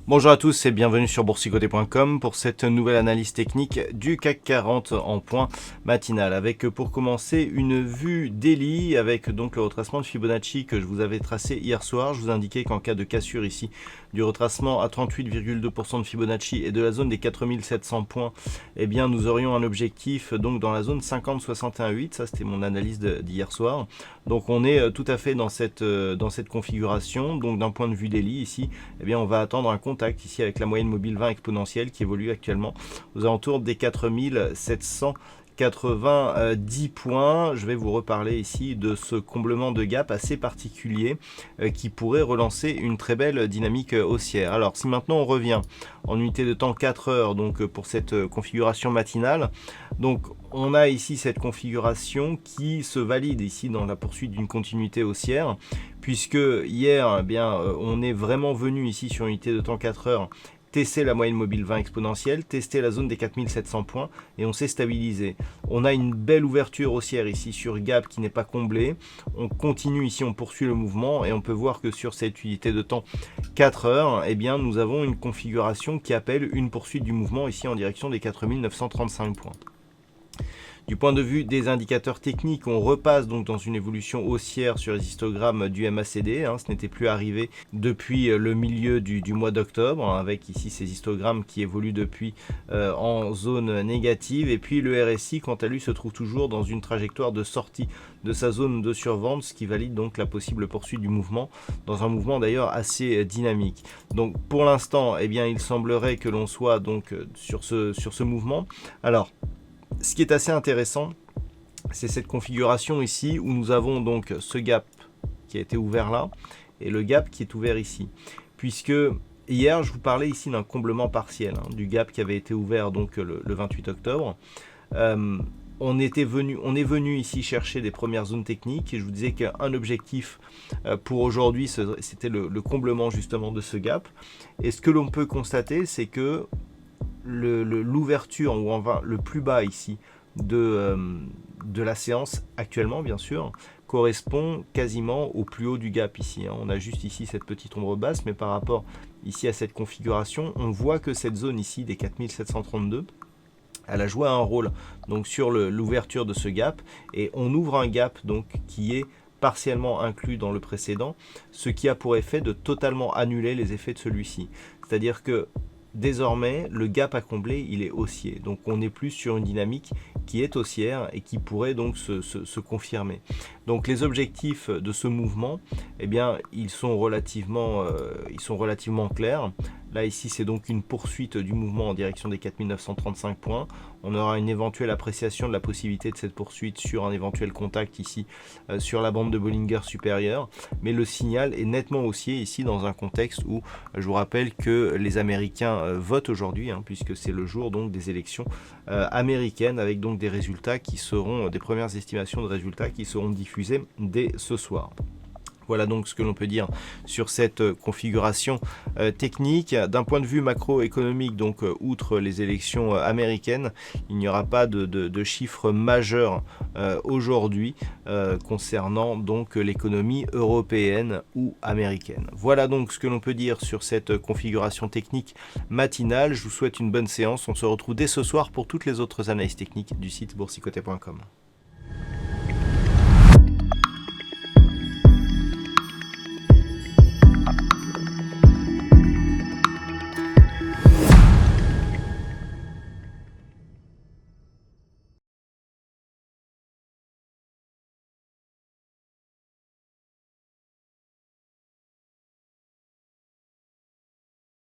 Bonjour à tous et bienvenue sur boursicoté.com pour cette nouvelle analyse technique du CAC 40 en point matinal, avec pour commencer une vue daily avec donc le retracement de Fibonacci que je vous avais tracé hier soir. Je vous indiquais qu'en cas de cassure ici du retracement à 38,2% de Fibonacci et de la zone des 4700 points, eh bien nous aurions un objectif donc dans la zone 50-61,8. Ça c'était mon analyse d'hier soir. Donc on est tout à fait dans cette configuration. Donc d'un point de vue daily ici, eh bien on va attendre un contact ici avec la moyenne mobile 20 exponentielle qui évolue actuellement aux alentours des 4790 points. Je vais vous reparler ici de ce comblement de gap assez particulier qui pourrait relancer une très belle dynamique haussière. Alors si maintenant on revient en unité de temps 4 heures donc pour cette configuration matinale, donc on a ici cette configuration qui se valide ici dans la poursuite d'une continuité haussière, puisque hier, eh bien, on est vraiment venu ici sur unité de temps 4 heures tester la moyenne mobile 20 exponentielle, tester la zone des 4700 points et on s'est stabilisé. On a une belle ouverture haussière ici sur gap qui n'est pas comblée. On continue ici, on poursuit le mouvement et on peut voir que sur cette unité de temps 4 heures, eh bien, nous avons une configuration qui appelle une poursuite du mouvement ici en direction des 4935 points. Du point de vue des indicateurs techniques, on repasse donc dans une évolution haussière sur les histogrammes du MACD. Ce n'était plus arrivé depuis le milieu du mois d'octobre, avec ici ces histogrammes qui évoluent depuis en zone négative. Et puis le RSI, quant à lui, se trouve toujours dans une trajectoire de sortie de sa zone de survente, ce qui valide donc la possible poursuite du mouvement, dans un mouvement d'ailleurs assez dynamique. Donc pour l'instant, eh bien, il semblerait que l'on soit donc sur ce mouvement. Alors, ce qui est assez intéressant, c'est cette configuration ici où nous avons donc ce gap qui a été ouvert là et le gap qui est ouvert ici. Puisque hier, je vous parlais ici d'un comblement partiel du gap qui avait été ouvert donc le 28 octobre. On est venu ici chercher des premières zones techniques et je vous disais qu'un objectif pour aujourd'hui, c'était le comblement justement de ce gap. Et ce que l'on peut constater, c'est que l'ouverture ou enfin le plus bas ici de la séance actuellement bien sûr correspond quasiment au plus haut du gap ici. On a juste ici cette petite ombre basse, mais par rapport ici à cette configuration, on voit que cette zone ici des 4732, elle a joué un rôle donc sur l'ouverture de ce gap et on ouvre un gap donc qui est partiellement inclus dans le précédent, ce qui a pour effet de totalement annuler les effets de celui-ci. C'est-à-dire que désormais, le gap à combler, il est haussier. Donc, on est plus sur une dynamique qui est haussière et qui pourrait donc se confirmer. Donc, les objectifs de ce mouvement, eh bien, ils sont relativement clairs. Là, ici, c'est donc une poursuite du mouvement en direction des 4935 points. On aura une éventuelle appréciation de la possibilité de cette poursuite sur un éventuel contact ici sur la bande de Bollinger supérieure. Mais le signal est nettement haussier ici dans un contexte où je vous rappelle que les Américains votent aujourd'hui, puisque c'est le jour donc des élections américaines avec donc des résultats qui seront, des premières estimations de résultats qui seront diffusées dès ce soir. Voilà donc ce que l'on peut dire sur cette configuration technique. D'un point de vue macroéconomique, donc outre les élections américaines, il n'y aura pas de chiffres majeurs aujourd'hui concernant donc l'économie européenne ou américaine. Voilà donc ce que l'on peut dire sur cette configuration technique matinale. Je vous souhaite une bonne séance. On se retrouve dès ce soir pour toutes les autres analyses techniques du site boursicoté.com.